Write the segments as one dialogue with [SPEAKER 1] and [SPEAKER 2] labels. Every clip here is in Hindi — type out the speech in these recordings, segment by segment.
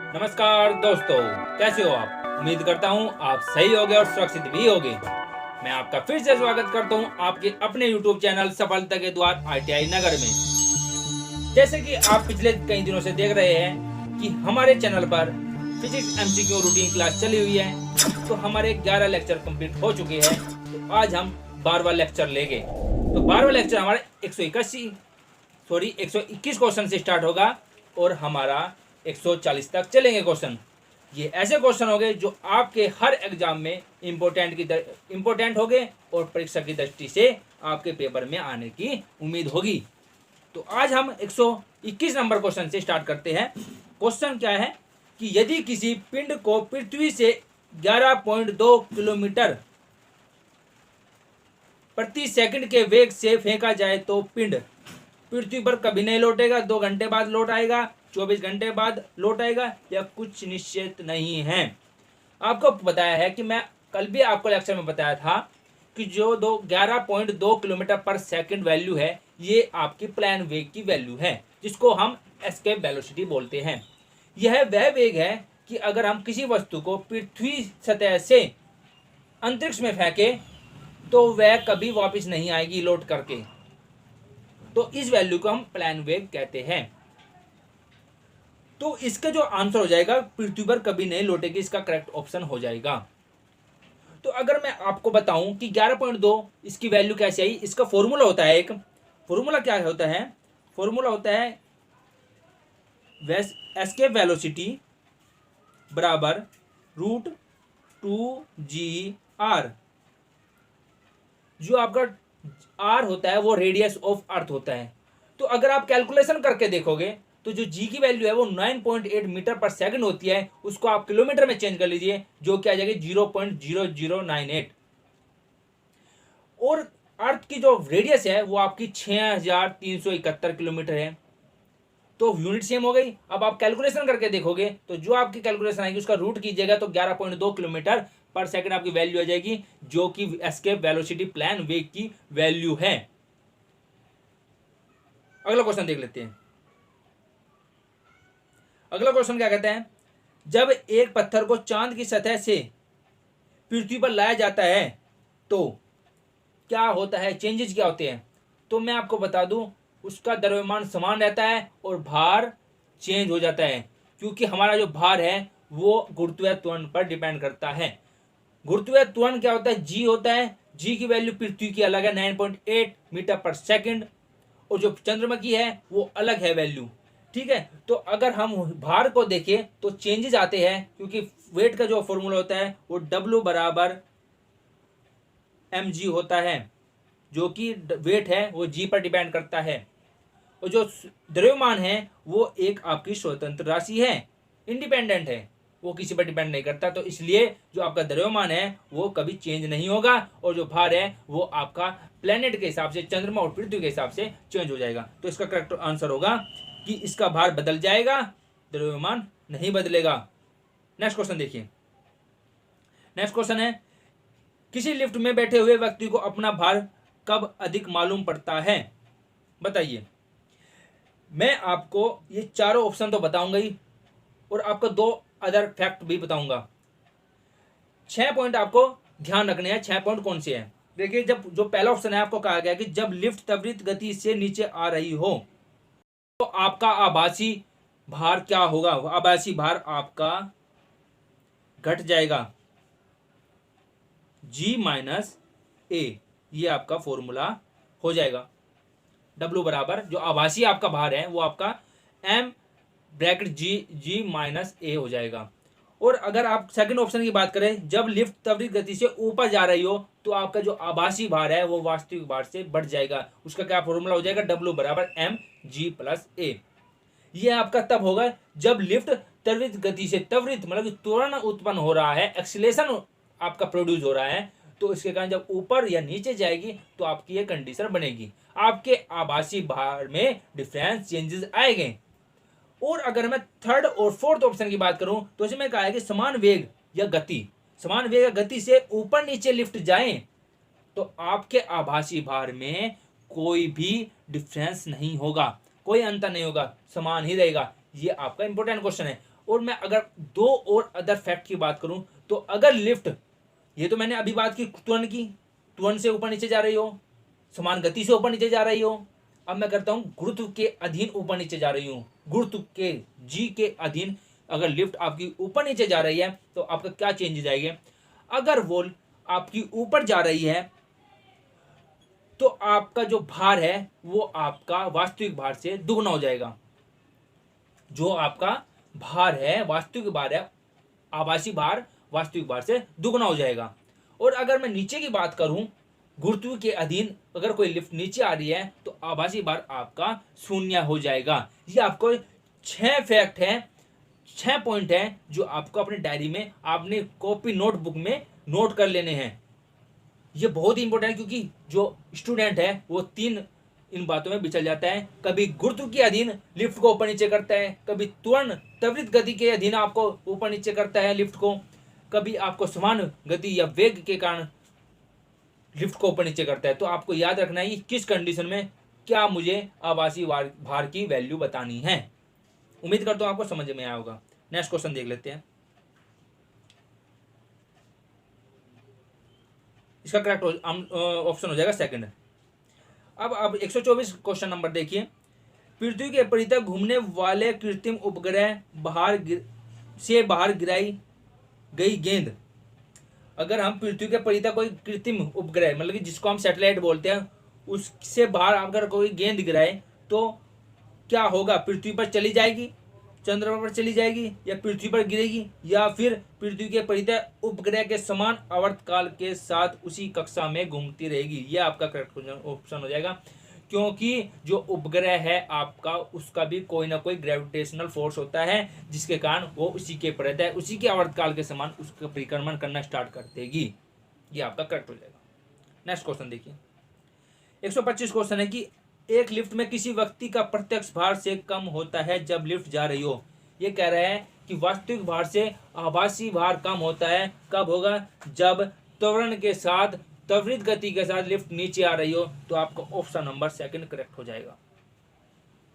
[SPEAKER 1] नमस्कार दोस्तों, कैसे हो आप? उम्मीद करता हूँ आप सही होगे और सुरक्षित भी होगे। मैं आपका फिर से स्वागत करता हूँ आपके अपने YouTube चैनल सफलता के द्वार ITI नगर में। जैसे कि आप पिछले कई दिनों से देख रहे हैं कि हमारे चैनल पर फिजिक्स MCQ रूटीन क्लास चली हुई है, तो हमारे 11 लेक्चर कंप्लीट हो चुके हैं। तो आज हम 12वां लेक्चर लेंगे। तो 12वां लेक्चर हमारे 121 क्वेश्चन से स्टार्ट होगा और हमारा 140 तक चलेंगे क्वेश्चन। ये ऐसे क्वेश्चन होंगे जो आपके हर एग्जाम में इम्पोर्टेंट होंगे और परीक्षा की दृष्टि से आपके पेपर में आने की उम्मीद होगी। तो आज हम 121 नंबर क्वेश्चन से स्टार्ट करते हैं। क्वेश्चन क्या है कि यदि किसी पिंड को पृथ्वी से 11.2 किलोमीटर प्रति सेकंड के वेग से फेंका जाए तो पिंड पृथ्वी पर कभी नहीं लौटेगा, 2 घंटे बाद लौट आएगा, 24 घंटे बाद लौट आएगा, या कुछ निश्चित नहीं है। आपको बताया है कि मैं कल भी आपको लेक्चर में बताया था कि जो 11.2 किलोमीटर पर सेकंड वैल्यू है, ये आपकी प्लान वेग की वैल्यू है, जिसको हम एस्केप वेलोसिटी बोलते हैं। यह वह वेग है कि अगर हम किसी वस्तु को पृथ्वी सतह से अंतरिक्ष में फेंके तो वह कभी वापस नहीं आएगी लौट करके। तो इस वैल्यू को हम प्लान वेग कहते हैं। तो इसका जो आंसर हो जाएगा पृथ्वी पर कभी नहीं लौटेगी, इसका करेक्ट ऑप्शन हो जाएगा। तो अगर मैं आपको बताऊं कि 11.2 इसकी वैल्यू कैसे आई, इसका फॉर्मूला होता है, एक फॉर्मूला क्या होता है, फॉर्मूला होता है एस्केप वेलोसिटी बराबर √2GR। जो आपका आर होता है वो रेडियस ऑफ अर्थ होता है। तो अगर आप कैलकुलेशन करके देखोगे तो जो जी की वैल्यू है वो 9.8 मीटर पर सेकंड होती है, उसको आप किलोमीटर में चेंज कर लीजिए, जो कि आ जाएगी 0.0098। और अर्थ की जो रेडियस है वो आपकी 6371 किलोमीटर है। तो यूनिट सेम हो गई। अब आप कैलकुलेशन करके देखोगे तो जो आपकी कैलकुलेशन आएगी उसका रूट कीजिएगा तो 11.2 किलोमीटर पर सेकंड आपकी वैल्यू आ जाएगी, जो कि एस्केप वेलोसिटी प्लान वेग की वैल्यू है। अगला क्वेश्चन देख लेते हैं। अगला क्वेश्चन क्या कहता है, जब एक पत्थर को चांद की सतह से पृथ्वी पर लाया जाता है तो क्या होता है, चेंजेस क्या होते हैं। तो मैं आपको बता दूं, उसका द्रव्यमान समान रहता है और भार चेंज हो जाता है, क्योंकि हमारा जो भार है वो गुरुत्वीय त्वरण पर डिपेंड करता है। गुरुत्वीय त्वरण क्या होता है, जी होता है। जी की वैल्यू पृथ्वी की अलग है 9.8 मीटर पर सेकंड, और जो चंद्रमा की है वो अलग है वैल्यू। ठीक है, तो अगर हम भार को देखें तो चेंजेस आते हैं, क्योंकि वेट का जो फॉर्मूला होता है वो W बराबर mg होता है, जो कि वेट है वो जी पर डिपेंड करता है। और जो द्रव्यमान है वो एक आपकी स्वतंत्र राशि है, इंडिपेंडेंट है, वो किसी पर डिपेंड नहीं करता। तो इसलिए जो आपका द्रव्यमान है वो कभी चेंज नहीं होगा, और जो भार है वो आपका प्लेनेट के हिसाब से, चंद्रमा और पृथ्वी के हिसाब से चेंज हो जाएगा। तो इसका करेक्ट आंसर होगा कि इसका भार बदल जाएगा, द्रव्यमान नहीं बदलेगा। नेक्स्ट क्वेश्चन देखिए। नेक्स्ट क्वेश्चन है, किसी लिफ्ट में बैठे हुए व्यक्ति को अपना भार कब अधिक मालूम पड़ता है, बताइए। मैं आपको ये चारों ऑप्शन तो बताऊंगा ही, और आपको 2 अदर फैक्ट भी बताऊंगा। 6 पॉइंट आपको ध्यान रखने हैं। 6 पॉइंट कौन से हैं, देखिए। जब जो पहला ऑप्शन है, आपको कहा गया कि जब लिफ्ट त्वरित गति से नीचे आ रही हो तो आपका आभासी भार क्या होगा, आभासी भार आपका घट जाएगा, G माइनस A। ये आपका फॉर्मूला हो जाएगा। W बराबर जो आभासी आपका भार है वो आपका M bracket G minus A हो जाएगा। और अगर आप सेकंड ऑप्शन की बात करें, जब लिफ्ट त्वरित गति से ऊपर जा रही हो तो आपका जो आभासी भार है वो वास्तविक भार से बढ़ जाएगा। उसका क्या फॉर्मूला हो जाएगा, W बराबर mg प्लस A। ये आपका तब होगा जब लिफ्ट त्वरित गति से, त्वरित मतलब त्वरण उत्पन्न हो रहा है, एक्सीलरेशन आपका प्रोड्यूस हो रहा है, तो इसके कारण जब ऊपर या नीचे जाएगी तो आपकी ये कंडीशन बनेगी, आपके आभासी भार में डिफरेंस चेंजेस आएंगे। और अगर मैं थर्ड और फोर्थ ऑप्शन की बात करूं तो इसमें कहा है कि समान वेग या गति से ऊपर नीचे लिफ्ट जाएं तो आपके आभासी भार में कोई भी डिफरेंस नहीं होगा, कोई अंतर नहीं होगा, समान ही रहेगा। ये आपका इंपॉर्टेंट क्वेश्चन है। और मैं अगर दो और अदर फैक्ट की बात करूं, तो अगर लिफ्ट, ये तो मैंने अभी बात की त्वरण की, त्वरण से ऊपर नीचे जा रही हो, समान गति से ऊपर नीचे जा रही हो। अब मैं करता हूं गुरुत्व के अधीन ऊपर नीचे जा रही हूं, गुरुत्व के जी के अधीन अगर लिफ्ट आपकी ऊपर नीचे जा रही है तो आपका क्या चेंजेस आएंगे। अगर वो आपकी ऊपर जा रही है तो आपका जो भार है वो आपका वास्तविक भार से दुगना हो जाएगा। जो आपका भार है, वास्तविक भार है, आभासी भार वास्तविक भार से दुगना हो जाएगा। और अगर मैं नीचे की बात करूं, गुरुत्व के अधीन अगर कोई लिफ्ट नीचे आ रही है तो आभासी भार आपका शून्य हो जाएगा। ये आपको 6 फैक्ट है, 6 पॉइंट है जो आपको अपनी डायरी में, आपने कॉपी नोटबुक में नोट कर लेने हैं। ये बहुत ही इंपॉर्टेंट है क्योंकि जो स्टूडेंट है वो तीन इन बातों में बिछड़ जाता है। कभी गुरुत्व के अधीन लिफ्ट को ऊपर नीचे करता है, कभी त्वरण त्वरित गति के अधीन आपको ऊपर नीचे करता है लिफ्ट को, कभी आपको समान गति या वेग के कारण लिफ्ट को ऊपर नीचे करता है। तो आपको याद रखना है कि किस कंडीशन में क्या मुझे आभासी भार की वैल्यू बतानी है। उम्मीद करता हूं आपको समझ में आया होगा। नेक्स्ट क्वेश्चन देख लेते हैं। इसका करेक्ट ऑप्शन हो जाएगा सेकंड। अब 124 क्वेश्चन नंबर देखिए। पृथ्वी के परितः घूमने वाले कृत्रिम उपग्रह से बाहर गिराई गई गेंद। अगर हम पृथ्वी के परितः कोई कृत्रिम उपग्रह, मतलब कि जिसको हम सैटेलाइट बोलते हैं, उससे बाहर अगर कोई गेंद गिराए तो क्या होगा। पृथ्वी पर चली जाएगी, चंद्रमा पर चली जाएगी, या पृथ्वी पर गिरेगी, या फिर पृथ्वी के परितः उपग्रह के समान आवर्तकाल के साथ उसी कक्षा में घूमती रहेगी। यह आपका करेक्ट ऑप्शन हो जाएगा, क्योंकि जो उपग्रह है आपका, उसका भी कोई ना कोई ग्रेविटेशनल फोर्स होता है जिसके कारण वो उसी के परितः, उसी के आवर्तकाल के समान उसका परिक्रमण करना स्टार्ट कर देगी। ये आपका करेक्ट हो जाएगा। नेक्स्ट क्वेश्चन देखिए। 125 क्वेश्चन है कि एक लिफ्ट में किसी व्यक्ति का प्रत्यक्ष भार से कम होता है जब लिफ्ट जा रही हो। ये कह रहा है कि वास्तविक भार से आभासी भार कम होता है, कब होगा, जब त्वरण के साथ, त्वरित गति के साथ लिफ्ट नीचे आ रही हो। तो आपका ऑप्शन नंबर सेकंड करेक्ट हो जाएगा।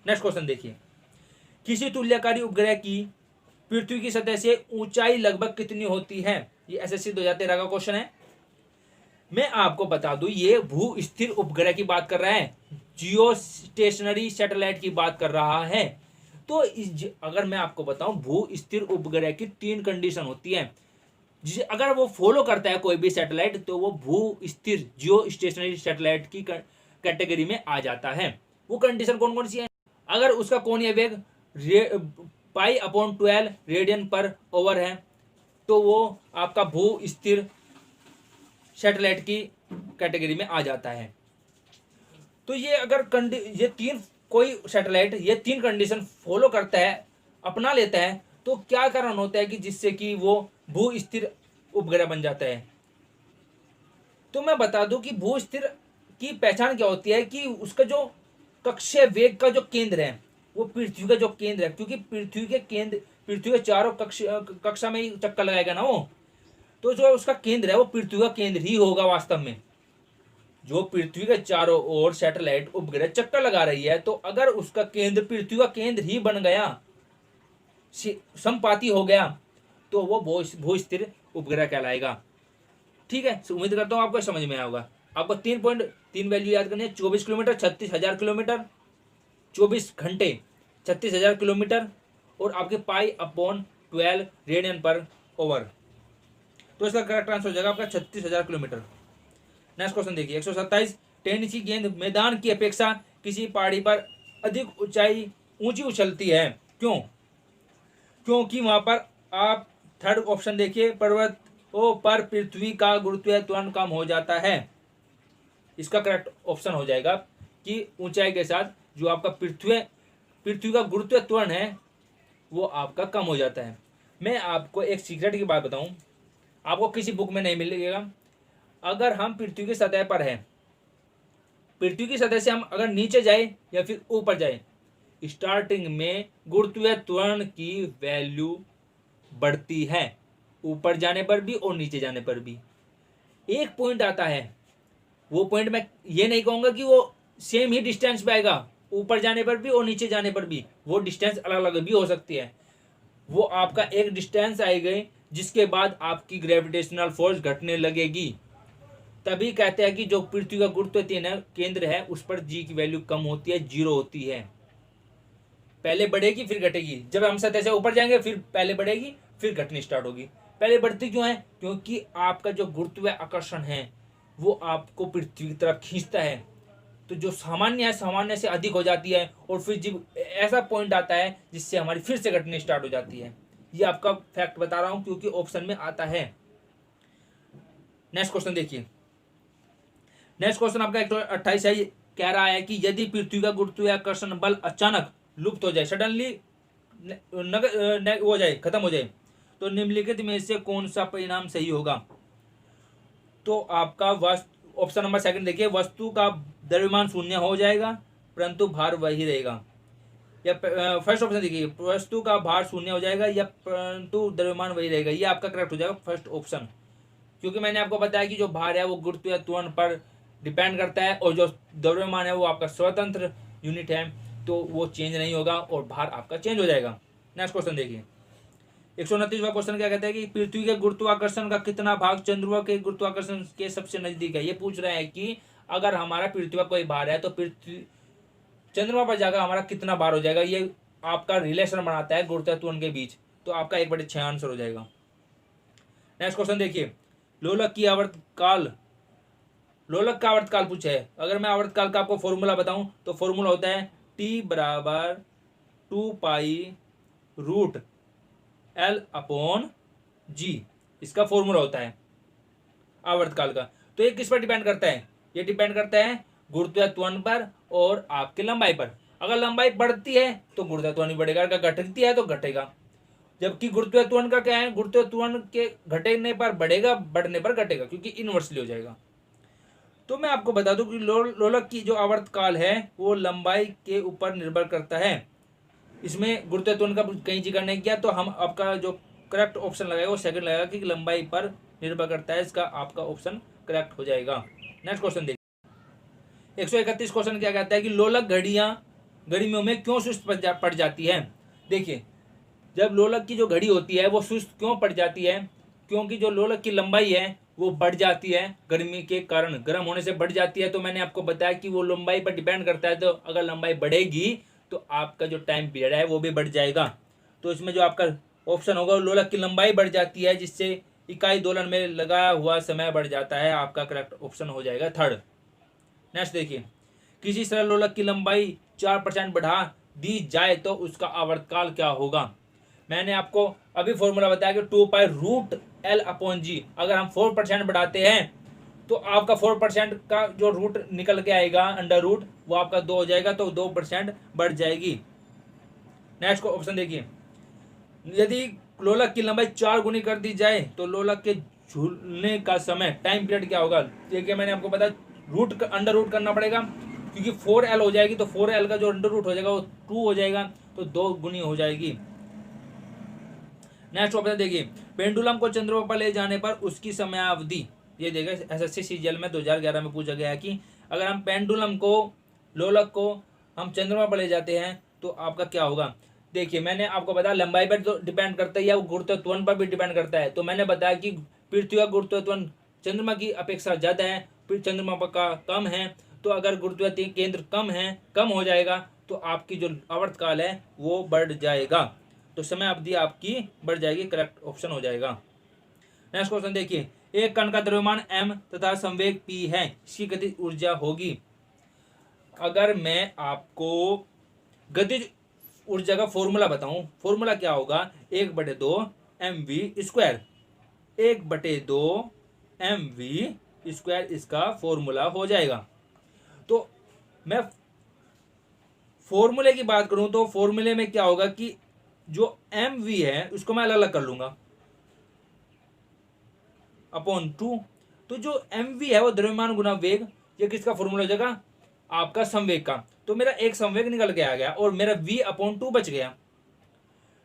[SPEAKER 1] नेक्स्ट क्वेश्चन देखिए। किसी तुल्यकारी उपग्रह की पृथ्वी की सतह से ऊंचाई लगभग कितनी होती है। ये एसएससी 2013 का क्वेश्चन है। मैं आपको बता दूं, ये भू स्थिर उपग्रह की बात कर रहा है, जियो स्टेशनरी सैटेलाइट की बात कर रहा है। तो अगर मैं आपको बताऊं, भू स्थिर उपग्रह की 3 कंडीशन होती है, जिसे अगर वो फॉलो करता है कोई भी सैटेलाइट तो वो भू स्थिर जियो स्टेशनरी सैटेलाइट की कैटेगरी में आ जाता है। वो कंडीशन कौन कौन सी है। अगर उसका कोणीय वेग π/12 रेडियन पर ओवर है तो वो आपका भू स्थिर सैटेलाइट की कैटेगरी में आ जाता है। तो ये अगर ये तीन, कोई सैटेलाइट ये 3 कंडीशन फॉलो करता है, अपना लेता है, तो क्या कारण होता है कि जिससे कि वो भू स्थिर उपग्रह बन जाता है। तो मैं बता दूं कि भू स्थिर की पहचान क्या होती है कि उसका जो कक्षीय वेग का जो केंद्र है वो पृथ्वी का जो केंद्र है, क्योंकि पृथ्वी के चारों कक्षा में ही चक्कर लगाएगा ना वो, तो जो उसका केंद्र है वो पृथ्वी का केंद्र ही होगा वास्तव में। जो पृथ्वी के चारों ओर सैटेलाइट उपग्रह चक्कर लगा रही है, तो अगर उसका केंद्र पृथ्वी का केंद्र ही बन गया, समपाती हो गया, तो वो भू स्थिर उपग्रह कहलाएगा। ठीक है, उम्मीद करता हूं आपको समझ में आया होगा। आपको 3 वैल्यू याद करनी है। 24 किलोमीटर, 36,000 किलोमीटर, 24 घंटे, 36,000 किलोमीटर, और आपके π/12 रेडियन पर ओवर। तो इसका करेक्ट आंसर हो जाएगा आपका 36,000 किलोमीटर। नेक्स्ट क्वेश्चन देखिए। 127। टेनिस की गेंद मैदान की अपेक्षा किसी पहाड़ी पर अधिक ऊंची उछलती है, क्यों। क्योंकि वहां पर आप थर्ड ऑप्शन देखिए, पर्वतों पर पृथ्वी का गुरुत्वीय त्वरण कम हो जाता है। इसका करेक्ट ऑप्शन हो जाएगा कि ऊंचाई के साथ जो आपका पृथ्वी का गुरुत्वीय त्वरण है वो आपका कम हो जाता है। मैं आपको एक सीक्रेट की बात बताऊं, आपको किसी बुक में नहीं मिलेगा। अगर हम पृथ्वी की सतह पर हैं, पृथ्वी की सतह से हम अगर नीचे जाए या फिर ऊपर जाए, स्टार्टिंग में गुरुत्वीय त्वरण की वैल्यू बढ़ती है, ऊपर जाने पर भी और नीचे जाने पर भी। एक पॉइंट आता है, वो पॉइंट मैं ये नहीं कहूंगा कि वो सेम ही डिस्टेंस पे आएगा, ऊपर जाने पर भी और नीचे जाने पर भी वो डिस्टेंस अलग अलग भी हो सकती है। वो आपका एक डिस्टेंस आएगी जिसके बाद आपकी ग्रेविटेशनल फोर्स घटने लगेगी। तभी कहते हैं कि जो पृथ्वी का गुरुत्वाकर्षण केंद्र है उस पर जी की वैल्यू कम होती है, 0 होती है। पहले बढ़ेगी फिर घटेगी। जब हम सतह से ऊपर जाएंगे फिर पहले बढ़ेगी फिर घटनी स्टार्ट होगी। पहले बढ़ती क्यों है? क्योंकि आपका जो गुरुत्वाकर्षण है वो आपको पृथ्वी की तरफ खींचता है। तो जो सामान्य है सामान्य से अधिक हो जाती है और फिर जब ऐसा पॉइंट आता है जिससे हमारी फिर से घटनी स्टार्ट हो जाती है। ये आपका फैक्ट बता रहा हूं क्योंकि ऑप्शन में आता है। नेक्स्ट क्वेश्चन देखिए। नेक्स्ट क्वेश्चन आपका 128 है। कह रहा है कि यदि पृथ्वी का गुरुत्वाकर्षण बल अचानक लुप्त हो जाए, सडनली हो जाए, खत्म हो जाए, तो निम्नलिखित में से कौन सा परिणाम सही होगा? तो आपका ऑप्शन नंबर सेकंड देखिए, वस्तु का द्रव्यमान शून्य हो जाएगा परंतु भार वही रहेगा। या फर्स्ट ऑप्शन देखिए, वस्तु का भार शून्य हो जाएगा या परंतु द्रव्यमान वही रहेगा। ये आपका करेक्ट हो जाएगा फर्स्ट ऑप्शन, क्योंकि मैंने आपको बताया कि जो भार है वो गुरुत्वाकर्षण पर डिपेंड करता है और जो द्रव्यमान है वो आपका स्वतंत्र यूनिट है, तो वो चेंज नहीं होगा और भार आपका चेंज हो जाएगा। नेक्स्ट क्वेश्चन देखिए। 129वां क्वेश्चन क्या कहता है कि पृथ्वी के गुरुत्वाकर्षण का कितना भाग चंद्रमा के गुरुत्वाकर्षण के सबसे नजदीक है? ये पूछ रहे हैं कि अगर हमारा पृथ्वी पर कोई भार है तो पृथ्वी चंद्रमा पर जाकर हमारा कितना भार हो जाएगा। ये आपका रिलेशन बनाता है गुरुत्वाकर्षण के बीच। तो आपका 1/6 आंसर हो जाएगा। नेक्स्ट क्वेश्चन देखिए। लोलक की आवर्तकाल, लोलक का आवर्तकाल पूछा है। अगर मैं आवर्तकाल का आपको फॉर्मूला बताऊं तो फॉर्मूला होता है T बराबर 2π√L/G। इसका फॉर्मूला होता है आवर्तकाल का। तो ये किस पर डिपेंड करता है? ये डिपेंड करता है गुरुत्वाकर्षण पर और आपकी लंबाई पर। अगर लंबाई बढ़ती है तो गुरुत्वाकर्षण भी बढ़ेगा, अगर घटती है तो घटेगा। जबकि गुरुत्वाकर्षण का क्या है, गुरुत्वाकर्षण के घटने पर बढ़ेगा, बढ़ने पर घटेगा, क्योंकि इनवर्सली हो जाएगा। तो मैं आपको बता दूं कि लोलक की जो आवर्तकाल है वो लंबाई के ऊपर निर्भर करता है। इसमें गुरुत्वाकर्षण का कहीं जिक्र नहीं किया, तो हम आपका जो करेक्ट ऑप्शन लगाएगा वो सेकंड लगाएगा कि लंबाई पर निर्भर करता है। इसका आपका ऑप्शन करेक्ट हो जाएगा। नेक्स्ट क्वेश्चन देखिए। 131 क्वेश्चन क्या कहता है कि लोलक घड़ियां गर्मियों में क्यों सुस्त पड़ जाती है? देखिए, जब लोलक की जो घड़ी होती है वो सुस्त क्यों पड़ जाती है? क्योंकि जो लोलक की लंबाई है वो बढ़ जाती है गर्मी के कारण, गर्म होने से बढ़ जाती है। तो मैंने आपको बताया कि वो लंबाई पर डिपेंड करता है। तो अगर लंबाई बढ़ेगी तो आपका जो टाइम पीरियड है वो भी बढ़ जाएगा। तो इसमें जो आपका ऑप्शन होगा, लोलक की लंबाई बढ़ जाती है जिससे इकाई दोलन में लगा हुआ समय बढ़ जाता है। आपका करेक्ट ऑप्शन हो जाएगा थर्ड। नेक्स्ट देखिए। किसी सरल लोलक की लंबाई 4% बढ़ा दी जाए तो उसका आवर्तकाल क्या होगा? मैंने आपको अभी फॉर्मूला बताया कि 2π√L/G। अगर हम 4% बढ़ाते हैं तो आपका 4% का जो रूट निकल के आएगा, अंडर रूट, वो आपका 2 हो जाएगा, तो 2% बढ़ जाएगी। नेक्स्ट को ऑप्शन देखिए। यदि लोलक की लंबाई 4 गुनी कर दी जाए तो लोलक के झूलने का समय, टाइम पीरियड क्या होगा? देखिए, मैंने आपको बताया रूट अंडर रूट करना पड़ेगा, क्योंकि 4L हो जाएगी तो 4L का जो अंडर रूट हो जाएगा वो 2 हो जाएगा, तो 2 गुनी हो जाएगी। नेक्स्ट ऑप्शन देखिए। पेंडुलम को चंद्रमा पर ले जाने पर उसकी समयावधि, ये देखिए SSC CGL में 2011 में पूछा गया है कि अगर हम पेंडुलम को, लोलक को हम चंद्रमा पर ले जाते हैं तो आपका क्या होगा? देखिए, मैंने आपको बताया लंबाई पर तो डिपेंड करता है या गुरुत्वाकर्षण पर भी डिपेंड करता है। तो मैंने बताया कि पृथ्वी का गुरुत्वाकर्षण चंद्रमा की अपेक्षा ज़्यादा है, फिर चंद्रमा का कम है। तो अगर गुरुत्वाकर्षण केंद्र कम हो जाएगा तो आपकी जो आवर्तकाल है वो बढ़ जाएगा, तो समय अवधि आपकी बढ़ जाएगी। करेक्ट ऑप्शन हो जाएगा। नेक्स्ट क्वेश्चन देखिए। एक कण का द्रव्यमान m तथा संवेग p है, इसकी गतिज ऊर्जा होगी। अगर मैं आपको गतिज ऊर्जा का फॉर्मूला बताऊं, फॉर्मूला क्या होगा? 1/2 mv², 1/2 mv² इसका फॉर्मूला हो जाएगा। तो मैं फॉर्मूले की बात करूं तो फॉर्मूले में क्या होगा कि जो mv है उसको मैं अलग अलग कर लूंगा /2। तो जो mv है वो द्रव्यमान गुना वेग, ये किसका फॉर्मूला हो जाएगा? आपका संवेग का। तो मेरा एक संवेग निकल के आ गया और मेरा v/2 बच गया।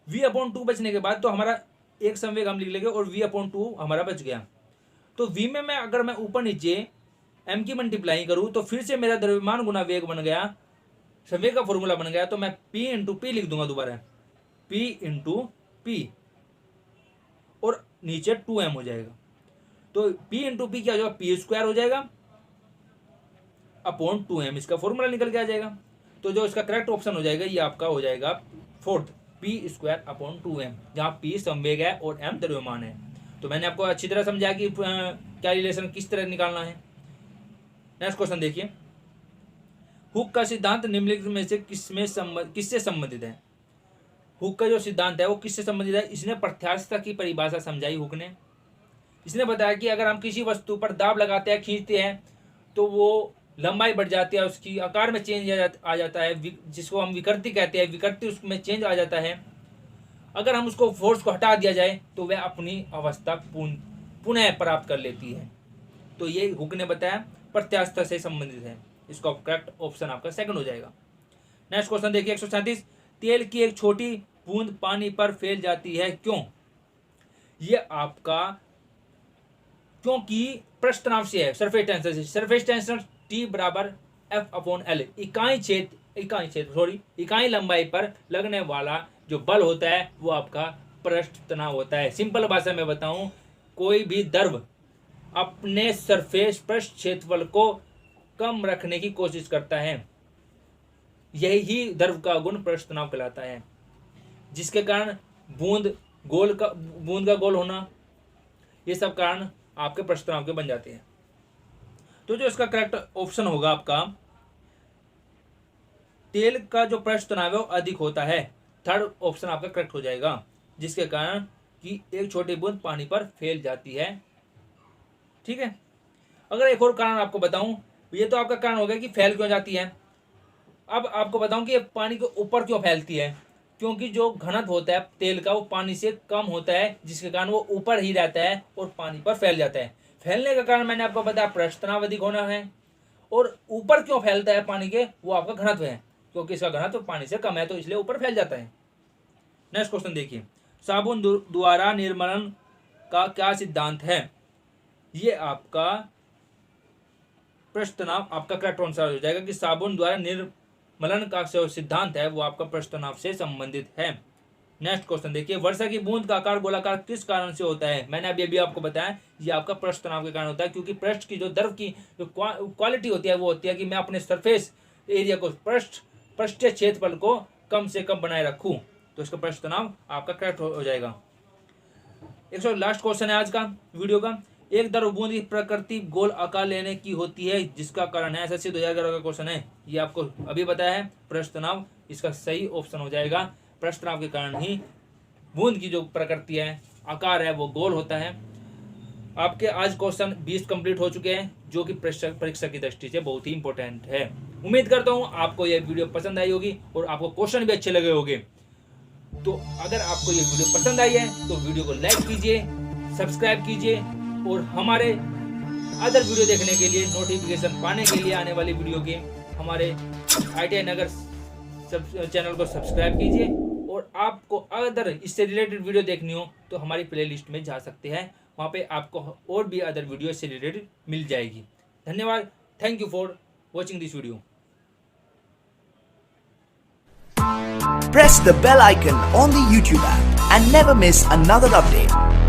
[SPEAKER 1] v/2 बचने के बाद तो हमारा एक संवेग हम लिख लेंगे और v/2 हमारा बच गया। तो v में अगर मैं ऊपर नीचे m की मल्टीप्लाई करूं तो फिर से मेरा द्रव्यमान गुना वेग बन गया, संवेग का फॉर्मूला बन गया। तो मैं p × p लिख दूंगा दोबारा, p × P और नीचे 2m हो जाएगा। तो P इंटू पी क्या हो जाएगा, पी स्क्वायर हो जाएगा अपॉन 2m, इसका फॉर्मूला निकल के आ जाएगा। तो जो इसका करेक्ट ऑप्शन हो जाएगा ये आपका हो जाएगा fourth, P square upon 2m, जहाँ पी संवेग है और m द्रव्यमान है। तो मैंने आपको अच्छी तरह समझाया कि क्या रिलेशन किस तरह निकालना है। नेक्स्ट क्वेश्चन देखिए, हुक का सिद्धांत निम्नलिखित में से किससे संबंधित है। हुक का जो सिद्धांत है वो किससे संबंधित है, इसने प्रत्यास्थता की परिभाषा समझाई हुक ने। इसने बताया कि अगर हम किसी वस्तु पर दाब लगाते हैं, खींचते हैं, तो वो लंबाई बढ़ जाती है, उसकी आकार में चेंज आ जाता है, जिसको हम विकृति कहते हैं, विकृति उसमें चेंज आ जाता है। अगर हम उसको फोर्स को हटा दिया जाए तो वह अपनी अवस्था पुनः प्राप्त कर लेती है। तो ये हुक ने बताया प्रत्यास्थता से संबंधित है। इसका करेक्ट ऑप्शन आपका सेकंड हो जाएगा। नेक्स्ट क्वेश्चन देखिए 137, तेल की एक छोटी बूंद पानी पर फैल जाती है, क्यों। ये आपका क्योंकि पृष्ठ तनाव से है, सरफेस टेंशन से। सरफेस टेंशन T बराबर F/L, इकाई लंबाई पर लगने वाला जो बल होता है वो आपका पृष्ठ तनाव होता है। सिंपल भाषा में बताऊं, कोई भी द्रव अपने सरफेस पृष्ठ क्षेत्रफल को कम रखने की कोशिश करता है, यही द्रव का गुण पृष्ठ तनाव कहलाता है, जिसके कारण बूंद का गोल होना, ये सब कारण आपके पृष्ठ तनाव के बन जाते हैं। तो जो इसका करेक्ट ऑप्शन होगा आपका, तेल का जो पृष्ठ तनाव है वो अधिक होता है। थर्ड ऑप्शन आपका करेक्ट हो जाएगा, जिसके कारण कि एक छोटी बूंद पानी पर फैल जाती है। ठीक है, अगर एक और कारण आपको बताऊं, ये तो आपका कारण हो गया कि फैल क्यों जाती है। अब आपको बताऊं कि ये पानी के ऊपर क्यों फैलती है, क्योंकि जो घनत्व होता है तेल का वो पानी से कम होता है, जिसके कारण वो ऊपर ही रहता है और पानी पर फैल जाता है। फैलने का कारण मैंने आपको बताया पृष्ठ तनाव अधिक होना है। और ऊपर क्यों फैलता है पानी के, वो आपका घनत्व है, क्योंकि इसका घनत्व पानी से कम है तो इसलिए ऊपर फैल जाता है। नेक्स्ट क्वेश्चन देखिए, साबुन द्वारा निर्मलन का क्या सिद्धांत है। ये आपका पृष्ठ तनाव आपका करेक्ट आंसर हो जाएगा कि साबुन द्वारा निर्मलन का जो सिद्धांत है वो आपका पृष्ठ तनाव से संबंधित है। नेक्स्ट क्वेश्चन देखिए, वर्षा की बूंद का आकार गोलाकार किस कारण से होता है। मैंने अभी आपको बताया ये आपका पृष्ठ तनाव के कारण होता है, क्योंकि पृष्ठ की जो द्रव की जो क्वालिटी होती है वो होती है कि मैं अपने सरफेस एरिया को पृष्ठीय क्षेत्रफल को कम से कम बनाए रखूं। तो इसका पृष्ठ तनाव आपका करेक्ट हो जाएगा। लास्ट क्वेश्चन है आज का वीडियो का, एक द्रव बूंद की प्रकृति गोल आकार लेने की होती है, जिसका कारण है SSC 2011 का क्वेश्चन है, ये आपको अभी बताया है पृष्ठ तनाव, इसका सही ऑप्शन हो जाएगा। पृष्ठ तनाव के कारण ही बूंद की जो प्रकृति है, आकार है, वो गोल होता है। आपके आज क्वेश्चन 20 कंप्लीट हो चुके हैं, जो कि परीक्षा की दृष्टि से बहुत ही इंपॉर्टेंट है। उम्मीद करता हूँ आपको यह वीडियो पसंद आई होगी और आपको क्वेश्चन भी अच्छे लगे होंगे। तो अगर आपको ये वीडियो पसंद आई है तो वीडियो को लाइक कीजिए, सब्सक्राइब कीजिए और हमारे अदर वीडियो देखने के लिए, नोटिफिकेशन पाने के लिए आने वाली वीडियो के, हमारे ITI नगर चैनल को सब्सक्राइब कीजिए। और आपको अदर इससे रिलेटेड वीडियो देखनी हो तो हमारी प्लेलिस्ट में जा सकते हैं, वहाँ पे आपको और भी अदर वीडियो से रिलेटेड मिल जाएगी। धन्यवाद, thank you for watching this video.
[SPEAKER 2] Press the bell icon on the YouTube app and never miss another update.